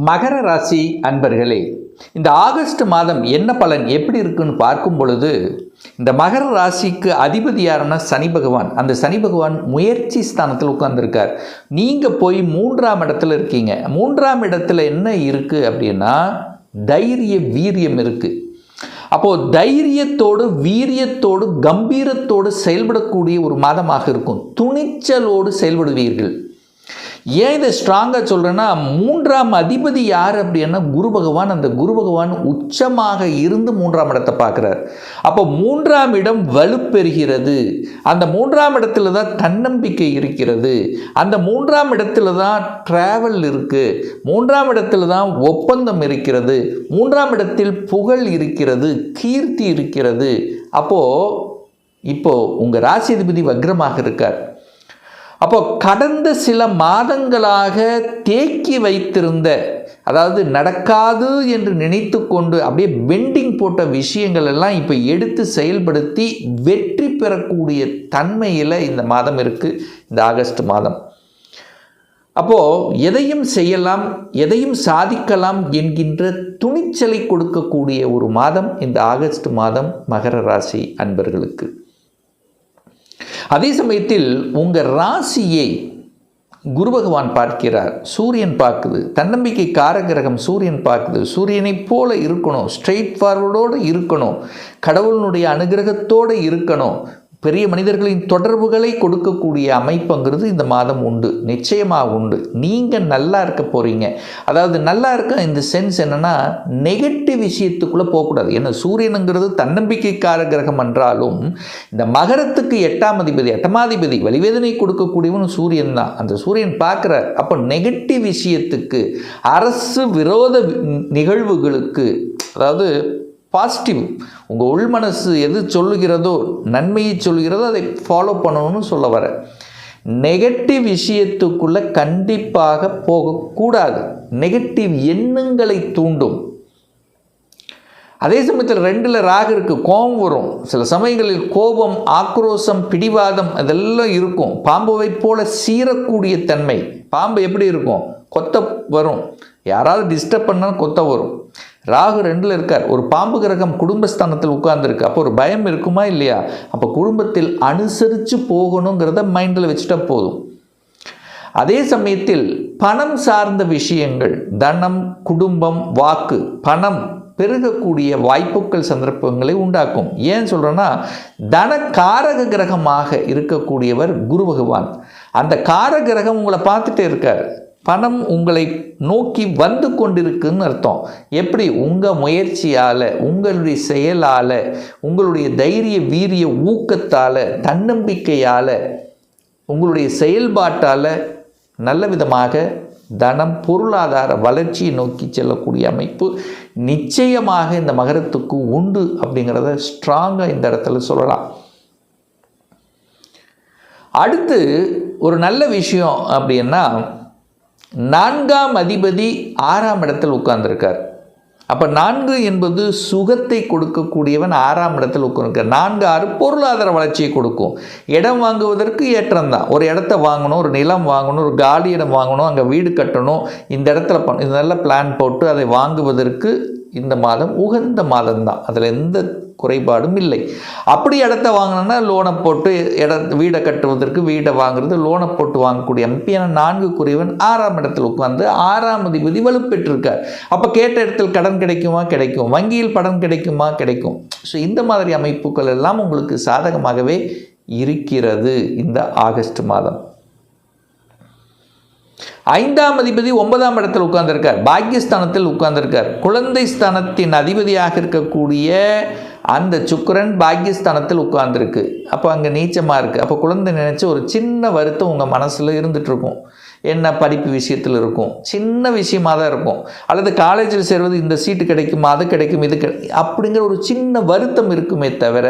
மகர ராசி அன்பர்களே, இந்த ஆகஸ்ட் மாதம் என்ன பலன் எப்படி இருக்குன்னு பார்க்கும் பொழுது, இந்த மகர ராசிக்கு அதிபதியாரான சனி பகவான், அந்த சனி பகவான் முயற்சி ஸ்தானத்தில் உட்கார்ந்துருக்கார். நீங்கள் போய் 3ஆம் இடத்துல இருக்கீங்க. 3ஆம் இடத்துல என்ன இருக்குது அப்படின்னா, தைரிய வீரியம் இருக்குது. அப்போது தைரியத்தோடு வீரியத்தோடு கம்பீரத்தோடு செயல்படக்கூடிய ஒரு மாதமாக இருக்கும். துணிச்சலோடு செயல்படுவீர்கள். ஏன் இதை ஸ்ட்ராங்காக சொல்கிறேன்னா, 3ஆம் அதிபதி யார் அப்படின்னா குரு பகவான். அந்த குரு பகவான் உச்சமாக இருந்து 3ஆம் இடத்தை பார்க்குறார். அப்போ 3ஆம் இடம் வலுப்பெறுகிறது. அந்த 3ஆம் இடத்துல தான் தன்னம்பிக்கை இருக்கிறது. அந்த 3ஆம் இடத்துல தான் ட்ராவல் இருக்குது. 3ஆம் இடத்துல தான் ஒப்பந்தம் இருக்கிறது. 3ஆம் இடத்தில் புகழ் இருக்கிறது, கீர்த்தி இருக்கிறது. இப்போது உங்கள் ராசி அதிபதி வக்ரமாக இருக்கார். அப்போ கடந்த சில மாதங்களாக தேக்கி வைத்திருந்த, அதாவது நடக்காது என்று நினைத்து கொண்டு அப்படியே பெண்டிங் போட்ட விஷயங்கள் எல்லாம் இப்போ எடுத்து செயல்படுத்தி வெற்றி பெறக்கூடிய தன்மையில் இந்த மாதம் இருக்குது, இந்த ஆகஸ்ட் மாதம். அப்போது எதையும் செய்யலாம், எதையும் சாதிக்கலாம் என்கின்ற துணிச்சலை கொடுக்கக்கூடிய ஒரு மாதம் இந்த ஆகஸ்ட் மாதம் மகர ராசி அன்பர்களுக்கு. அதே சமயத்தில் உங்கள் ராசியை குரு பகவான் பார்க்கிறார், சூரியன் பார்க்குது. தன்னம்பிக்கை காரகிரகம் சூரியன் பார்க்குது. சூரியனை போல இருக்கணும், ஸ்ட்ரெயிட் ஃபார்வர்டோடு இருக்கணும், கடவுளினுடைய அனுகிரகத்தோடு இருக்கணும், பெரிய மனிதர்களின் தொடர்புகளை கொடுக்கக்கூடிய அமைப்புங்கிறது இந்த மாதம் உண்டு, நிச்சயமாக உண்டு. நீங்கள் நல்லா இருக்க போகிறீங்க. அதாவது நல்லா இருக்க இந்த சென்ஸ் என்னென்னா, நெகட்டிவ் விஷயத்துக்குள்ளே போகக்கூடாது. ஏன்னா சூரியனுங்கிறது தன்னம்பிக்கைக்கார கிரகம் என்றாலும் இந்த மகரத்துக்கு 8ஆம் அதிபதி, 8ஆதிபதி வலிவேதனை கொடுக்கக்கூடியவன் சூரியன் தான். அந்த சூரியன் பார்க்குறார். அப்போ நெகட்டிவ் விஷயத்துக்கு, அரசு விரோத நிகழ்வுகளுக்கு, அதாவது பாசிட்டிவ், உங்கள் உள் மனசு எது சொல்லுகிறதோ, நன்மையை சொல்லுகிறதோ அதை ஃபாலோ பண்ணணும்னு சொல்ல வர. நெகட்டிவ் விஷயத்துக்குள்ளே கண்டிப்பாக போகக்கூடாது. நெகட்டிவ் எண்ணங்களை தூண்டும். அதே சமயத்தில் 2ல் ராகு இருக்குது, கோபம் வரும். சில சமயங்களில் கோபம், ஆக்ரோஷம், பிடிவாதம் அதெல்லாம் இருக்கும். பாம்புவை போல சீரக்கூடிய தன்மை. பாம்பு எப்படி இருக்கும்? கொத்த வரும். யாராவது டிஸ்டர்ப் பண்ணாலும் கொத்த வரும். ராகு 2ல் இருக்கார். ஒரு பாம்பு கிரகம் குடும்பஸ்தானத்தில் உட்கார்ந்துருக்கு. அப்போ ஒரு பயம் இருக்குமா இல்லையா? அப்போ குடும்பத்தில் அனுசரித்து போகணுங்கிறத மைண்டில் வச்சுட்டா போதும். அதே சமயத்தில் பணம் சார்ந்த விஷயங்கள், தனம், குடும்பம், வாக்கு, பணம் பெருகக்கூடிய வாய்ப்புகள், சந்தர்ப்பங்களை உண்டாக்கும். ஏன் சொல்கிறேன்னா, தன காரக கிரகமாக இருக்கக்கூடியவர் குரு பகவான். அந்த காரக கிரகம் உங்களை பார்த்துட்டே இருக்கார். பணம் உங்களை நோக்கி வந்து கொண்டிருக்குன்னு அர்த்தம். எப்படி? உங்கள் முயற்சியால், உங்களுடைய செயலால், உங்களுடைய தைரிய வீரிய ஊக்கத்தால், தன்னம்பிக்கையால், உங்களுடைய செயல்பாட்டால் நல்ல விதமாக தனம், பொருளாதார வளர்ச்சியை நோக்கி செல்லக்கூடிய அமைப்பு நிச்சயமாக இந்த மகரத்துக்கு உண்டு அப்படிங்கிறத ஸ்ட்ராங்காக இந்த இடத்துல சொல்லலாம். அடுத்து ஒரு நல்ல விஷயம் அப்படின்னா, 4ஆம் அதிபதி 6ஆம் இடத்தில் உட்கார்ந்துருக்கார். அப்போ 4 என்பது சுகத்தை கொடுக்கக்கூடியவன் 6ஆம் இடத்தில் உட்கார்ந்துருக்கார். 4, 6 பொருளாதார வளர்ச்சியை கொடுக்கும். இடம் வாங்குவதற்கு ஏற்றம்தான். ஒரு இடத்த வாங்கணும், ஒரு நிலம் வாங்கணும், ஒரு காலி இடம் வாங்கணும், அங்கே வீடு கட்டணும், இந்த இடத்துல இதெல்லாம் பிளான் போட்டு அதை வாங்குவதற்கு இந்த மாதம் உகந்த மாதம்தான். அதில் எந்த குறைபாடும் இல்லை. அப்படி இடத்த வாங்கினோன்னா லோனை போட்டு வீடை கட்டுவதற்கு, வீடை வாங்குறது லோனை போட்டு வாங்கக்கூடிய அமைப்பு. ஏன்னா 4 குறைவன் 6ஆம் இடத்தில் உட்கார்ந்து 6ஆம் அதிபதி வலுப்பெற்றிருக்கார். அப்போ கேட்ட இடத்தில் கடன் கிடைக்குமா? கிடைக்கும். வங்கியில் பணம் கிடைக்குமா? கிடைக்கும். ஸோ இந்த மாதிரி அமைப்புகள் எல்லாம் உங்களுக்கு சாதகமாகவே இருக்கிறது இந்த ஆகஸ்ட் மாதம். 5ஆம் அதிபதி 9ஆம் இடத்தில் உட்கார்ந்திருக்கார். பாக்கியஸ்தானத்தில் உட்கார்ந்திருக்கார். குழந்தை ஸ்தானத்தின் அதிபதியாக இருக்கக்கூடிய அந்த சுக்கிரன் பாக்கியஸ்தானத்தில் உட்கார்ந்துருக்கு. அப்போ அங்கே நீச்சமாக இருக்குது. அப்போ குழந்தை நினச்சி ஒரு சின்ன வருத்தம் உங்கள் மனசில் இருந்துகிட்ருக்கும். என்ன, படிப்பு விஷயத்தில் இருக்கும், சின்ன விஷயமாக தான் இருக்கும். அல்லது காலேஜில் சேர்வது, இந்த சீட்டு கிடைக்குமா, அது கிடைக்கும், இது அப்படிங்கிற ஒரு சின்ன வருத்தம் இருக்குமே தவிர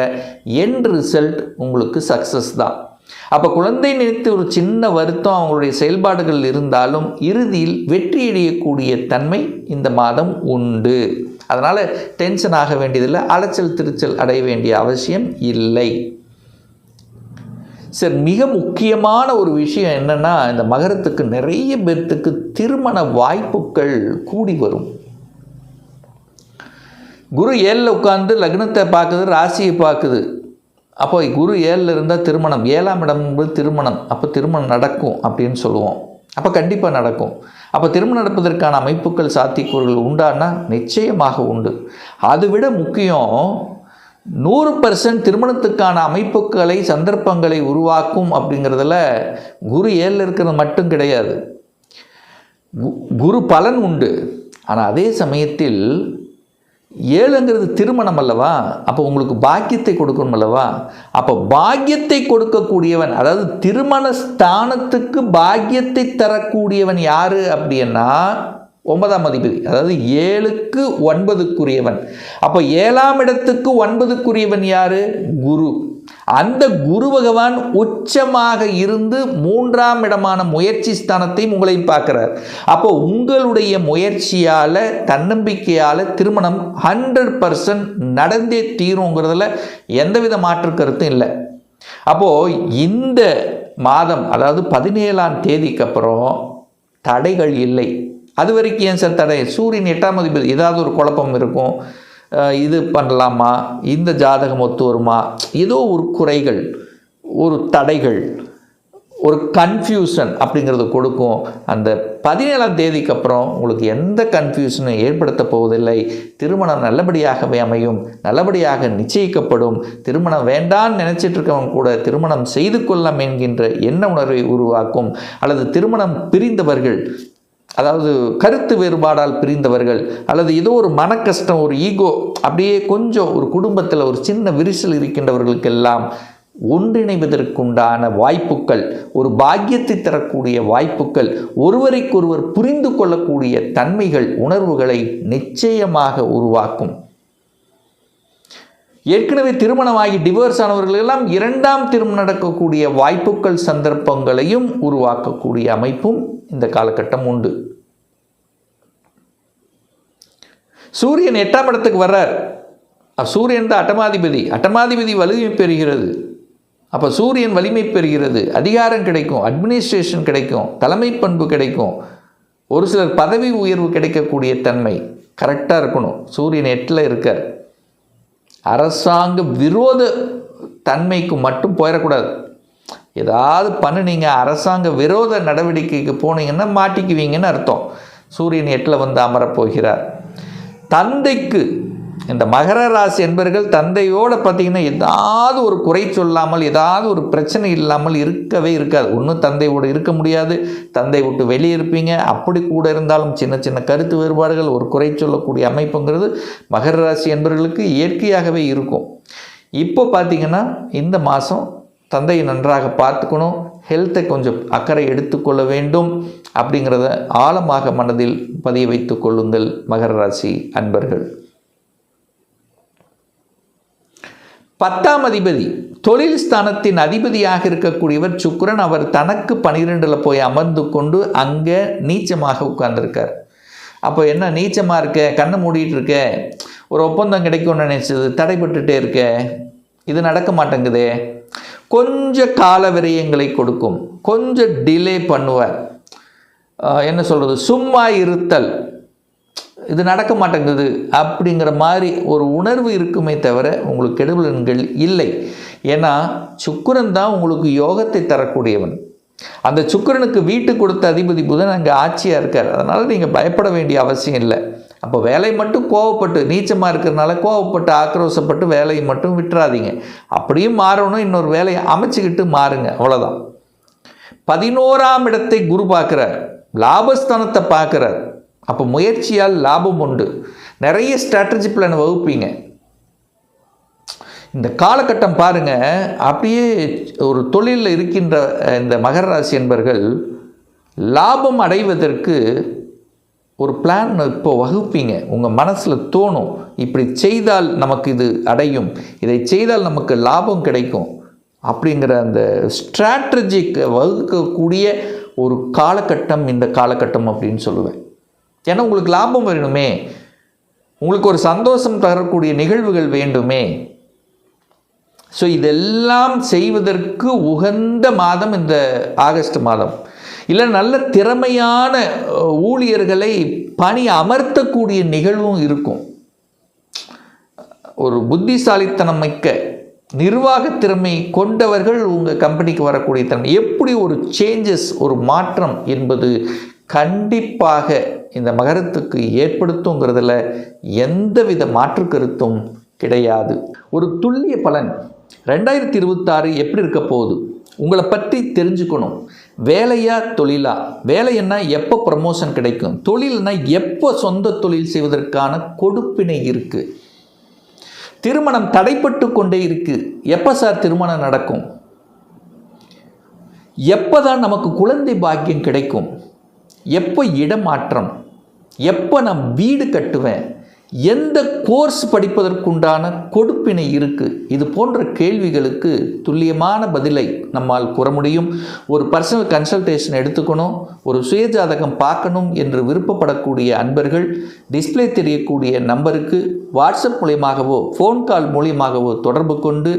எண்ட் ரிசல்ட் உங்களுக்கு சக்ஸஸ் தான். அப்போ குழந்தை நினைத்து ஒரு சின்ன வருத்தம் அவங்களுடைய செயல்பாடுகள் இருந்தாலும் இறுதியில் வெற்றியடையக்கூடிய தன்மை இந்த மாதம் உண்டு. அதனால் டென்ஷன் ஆக வேண்டியதில்லை, அலைச்சல் திருச்சல் அடைய வேண்டிய அவசியம் இல்லை. சரி, மிக முக்கியமான ஒரு விஷயம் என்னென்னா, இந்த மகரத்துக்கு நிறைய பேர்த்துக்கு திருமண வாய்ப்புகள் கூடி வரும். குரு 7ல் உட்கார்ந்து லக்னத்தை பார்க்குது, ராசியை பார்க்குது. அப்போ குரு 7ல் இருந்தால் திருமணம், 7ஆம் இடம் என்பது திருமணம். அப்போ திருமணம் நடக்கும் அப்படின்னு சொல்லுவோம். அப்போ கண்டிப்பாக நடக்கும். அப்போ திருமணம் நடப்பதற்கான அமைப்புகள் சாத்தியக்கூறுகள் உண்டானா நிச்சயமாக உண்டு. அதை விட முக்கியம், 100% திருமணத்துக்கான அமைப்புகளை சந்தர்ப்பங்களை உருவாக்கும் அப்படிங்கிறதுல குரு 7ல் இருக்கிறது மட்டும் கிடையாது. குரு பலன் உண்டு. ஆனால் அதே சமயத்தில் 7ங்கிறது திருமணம் அல்லவா? அப்போ உங்களுக்கு பாக்கியத்தை கொடுக்கணும் அல்லவா? அப்போ பாக்கியத்தை கொடுக்கக்கூடியவன், அதாவது திருமண ஸ்தானத்துக்கு பாக்கியத்தை தரக்கூடியவன் யாரு அப்படின்னா 9ஆம் அதிபதி, அதாவது 7க்கு 9க்குரியவன். அப்போ 7ஆம் இடத்துக்கு 9க்குரியவன் யாரு? குரு. அந்த குரு பகவான் உச்சமாக இருந்து 3ஆம் இடமான முயற்சி ஸ்தானத்தையும் உங்களையும் பார்க்கிறார். அப்போ உங்களுடைய முயற்சியால், தன்னம்பிக்கையால் திருமணம் 100% நடந்தே தீருங்கிறதுல எந்தவித மாற்று கருத்தும் இல்லை. அப்போது இந்த மாதம், அதாவது 17ஆம் தேதிக்கு அப்புறம் தடைகள் இல்லை. அது வரைக்கும் ஏன் சார் தடை? சூரியன் 8ஆம் அதிபதி, ஏதாவது ஒரு குழப்பம் இருக்கும். இது பண்ணலாமா, இந்த ஜாதகம் ஒத்து வருமா, ஏதோ ஒரு குறைகள், ஒரு தடைகள், ஒரு கன்ஃபியூஷன் அப்படிங்கிறது கொடுக்கும். அந்த 17ஆம் தேதிக்கு அப்புறம் உங்களுக்கு எந்த கன்ஃபியூஷனும் ஏற்படுத்த போவதில்லை. திருமணம் நல்லபடியாகவே அமையும், நல்லபடியாக நிச்சயிக்கப்படும். திருமணம் வேண்டான்னு நினச்சிட்டு இருக்கவங்க கூட திருமணம் செய்து கொள்ளலாம் என்கின்ற எண்ண உணர்வை உருவாக்கும். அல்லது திருமணம் பிரிந்தவர்கள், அதாவது கருத்து வேறுபாடால் பிரிந்தவர்கள், அல்லது ஏதோ ஒரு மன கஷ்டம், ஒரு ஈகோ, அப்படியே கொஞ்சம் ஒரு குடும்பத்தில் ஒரு சின்ன விரிசல் இருக்கின்றவர்களுக்கெல்லாம் ஒன்றிணைவதற்குண்டான வாய்ப்புகள், ஒரு பாக்கியத்தை தரக்கூடிய வாய்ப்புகள், ஒருவரைக்கொருவர் புரிந்து கொள்ளக்கூடிய தன்மைகள், உணர்வுகளை நிச்சயமாக உருவாக்கும். ஏற்கனவே திருமணமாகி டிவோர்ஸ் ஆனவர்களெல்லாம் 2ஆம் திருமணம் நடக்கக்கூடிய வாய்ப்புகள், சந்தர்ப்பங்களையும் உருவாக்கக்கூடிய அமைப்பும் இந்த காலகட்டம் உண்டு. சூரியன் 8ஆம் இடத்துக்கு வர்றார். சூரியன் தான் அட்டமாதிபதி. அட்டமாதிபதி வலிமை பெறுகிறது. அப்போ சூரியன் வலிமை பெறுகிறது, அதிகாரம் கிடைக்கும், அட்மினிஸ்ட்ரேஷன் கிடைக்கும், தலைமை பண்பு கிடைக்கும், ஒரு சிலர் பதவி உயர்வு கிடைக்கக்கூடிய தன்மை கரெக்டாக இருக்கணும். சூரியன் 8ல் இருக்கார். அரசாங்க விரோத தன்மைக்கு மட்டும் போயிடக்கூடாது. ஏதாவது பண்ணுனீங்க, அரசாங்க விரோத நடவடிக்கைக்கு போனீங்கன்னா மாட்டிக்குவீங்கன்னு அர்த்தம். சூரியன் 8ல் வந்து அமரப்போகிறார். தந்தைக்கு, இந்த மகர ராசி என்பர்கள் தந்தையோடு பார்த்திங்கன்னா ஏதாவது ஒரு குறை சொல்லாமல், ஏதாவது ஒரு பிரச்சனை இல்லாமல் இருக்கவே இருக்காது. ஒன்றும் தந்தையோடு இருக்க முடியாது, தந்தை விட்டு வெளியே இருப்பீங்க. அப்படி கூட இருந்தாலும் சின்ன சின்ன கருத்து வேறுபாடுகள், ஒரு குறை சொல்லக்கூடிய அமைப்புங்கிறது மகர ராசி என்பவர்களுக்கு இயற்கையாகவே இருக்கும். இப்போ பார்த்திங்கன்னா இந்த மாதம் தந்தையை நன்றாக பார்த்துக்கணும், ஹெல்த்தை கொஞ்சம் அக்கறை எடுத்துக்கொள்ள வேண்டும் அப்படிங்கிறத ஆழமாக மனதில் பதிய வைத்து கொள்ளுங்கள் மகர ராசி அன்பர்கள். 10ஆம் அதிபதி, தொழில் ஸ்தானத்தின் அதிபதியாக இருக்கக்கூடியவர் சுக்கிரன். அவர் தனக்கு 12ல் போய் அமர்ந்து கொண்டு அங்கே நீச்சமாக உட்கார்ந்துருக்கார். அப்போ என்ன நீச்சமாக இருக்க, கண்ணை மூடிட்டு இருக்க, ஒரு ஒப்பந்தம் கிடைக்கும்னு நினைச்சது தடைபட்டுட்டே இருக்க, இது நடக்க மாட்டேங்குதே, கொஞ்சம் கால விரயங்களை கொடுக்கும், கொஞ்சம் டிலே பண்ணுவார். என்ன சொல்கிறது, சும்மா இருத்தல், இது நடக்க மாட்டேங்குது அப்படிங்கிற மாதிரி ஒரு உணர்வு இருக்குமே தவிர உங்களுக்கு கெடுபலன்கள் இல்லை. ஏன்னா சுக்கிரன் தான் உங்களுக்கு யோகத்தை தரக்கூடியவன். அந்த சுக்கிரனுக்கு வீட்டு கொடுத்த அதிபதி புதன் அங்கே ஆட்சியாக இருக்கார். அதனால் நீங்கள் பயப்பட வேண்டிய அவசியம் இல்லை. அப்போ வேலை மட்டும் கோவப்பட்டு, நீச்சமாக இருக்கிறதுனால கோவப்பட்டு ஆக்ரோஷப்பட்டு வேலையை மட்டும் விட்டுறாதீங்க. அப்படியும் மாறணும், இன்னொரு வேலையை அமைச்சிக்கிட்டு மாறுங்க, அவ்வளோதான். 11ஆம் இடத்தை குரு பார்க்குறார், லாபஸ்தானத்தை பார்க்குறார். அப்போ முயற்சியால் லாபம் உண்டு. நிறைய ஸ்ட்ராட்டஜி பிளான் வகுப்பீங்க. இந்த காலகட்டம் பாருங்கள், அப்படியே ஒரு தொழிலில் இருக்கின்ற இந்த மகர ராசி என்பர்கள் லாபம் அடைவதற்கு ஒரு பிளான் இப்போ வகுப்பீங்க. உங்கள் மனசில் தோணும், இப்படி செய்தால் நமக்கு இது அடையும், இதை செய்தால் நமக்கு லாபம் கிடைக்கும் அப்படிங்கிற அந்த ஸ்ட்ராட்டஜிக்கு வகுக்கக்கூடிய ஒரு காலகட்டம் இந்த காலகட்டம் அப்படின்னு சொல்லுவேன். ஏன்னா உங்களுக்கு லாபம் வேணுமே, உங்களுக்கு ஒரு சந்தோஷம் தரக்கூடிய நிகழ்வுகள் வேண்டுமே. ஸோ இதெல்லாம் செய்வதற்கு உகந்த மாதம் இந்த ஆகஸ்ட் மாதம். இல்லை நல்ல திறமையான ஊழியர்களை பணி அமர்த்தக்கூடிய நிகழ்வும் இருக்கும். ஒரு புத்திசாலித்தனம் மிக்க நிர்வாக திறமை கொண்டவர்கள் உங்கள் கம்பெனிக்கு வரக்கூடிய திறமை, எப்படி ஒரு சேஞ்சஸ், ஒரு மாற்றம் என்பது கண்டிப்பாக இந்த மகரத்துக்கு ஏற்படுத்துங்கிறதுல எந்தவித மாற்று கருத்தும் கிடையாது. ஒரு துல்லிய பலன் 2026 எப்படி இருக்க போகுது, உங்களை பற்றி தெரிஞ்சுக்கணும். வேலையா தொழிலா? வேலைன்னா எப்போ ப்ரமோஷன் கிடைக்கும், தொழில்னா எப்போ சொந்த தொழில் செய்வதற்கான கொடுப்பினை இருக்குது. திருமணம் தடைப்பட்டு கொண்டே இருக்குது, எப்போ சார் திருமணம் நடக்கும், எப்போ தான் நமக்கு குழந்தை பாக்கியம் கிடைக்கும், எப்போ இடமாற்றம், எப்போ நான் வீடு கட்டுவேன், எந்த கோர்ஸ் படிப்பதற்குண்டான கொடுப்பினை இருக்குது, இது போன்ற கேள்விகளுக்கு துல்லியமான பதிலை நம்மால் கூற முடியும். ஒரு பர்சனல் கன்சல்டேஷன் எடுத்துக்கணும், ஒரு சுயஜாதகம் பார்க்கணும் என்று விருப்பப்படக்கூடிய அன்பர்கள் டிஸ்பிளே தெரியக்கூடிய நம்பருக்கு வாட்ஸ்அப் மூலியமாகவோ ஃபோன் கால் மூலியமாகவோ தொடர்பு கொண்டு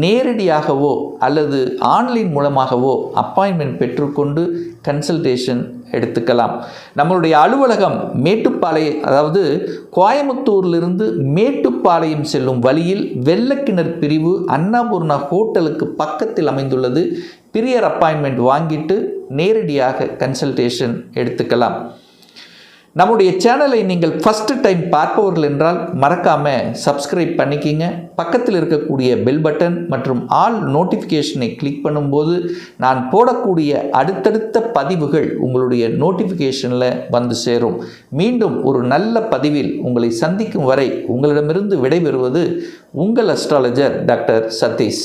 நேரடியாகவோ அல்லது ஆன்லைன் மூலமாகவோ அப்பாயின்மெண்ட் பெற்றுக்கொண்டு கன்சல்டேஷன் எடுத்துக்கலாம். நம்மளுடைய அலுவலகம் மேட்டுப்பாளையம், அதாவது கோயம்புத்தூரிலிருந்து மேட்டுப்பாளையம் செல்லும் வழியில் வெள்ளக்கிணர் பிரிவு அன்னபூர்ணா ஹோட்டலுக்கு பக்கத்தில் அமைந்துள்ளது. பிரியர் அப்பாயின்மெண்ட் வாங்கிட்டு நேரடியாக கன்சல்டேஷன் எடுத்துக்கலாம். நம்முடைய சேனலை நீங்கள் ஃபஸ்ட்டு டைம் பார்ப்பவர்கள் என்றால் மறக்காமல் சப்ஸ்கிரைப் பண்ணிக்கிங்க. பக்கத்தில் இருக்கக்கூடிய பெல் பட்டன் மற்றும் ஆல் நோட்டிஃபிகேஷனை கிளிக் பண்ணும்போது நான் போடக்கூடிய அடுத்தடுத்த பதிவுகள் உங்களுடைய நோட்டிஃபிகேஷனில் வந்து சேரும். மீண்டும் ஒரு நல்ல பதிவில் உங்களை சந்திக்கும் வரை உங்களிடமிருந்து விடைபெறுவது உங்கள் அஸ்ட்ராலஜர் டாக்டர் சதீஷ்.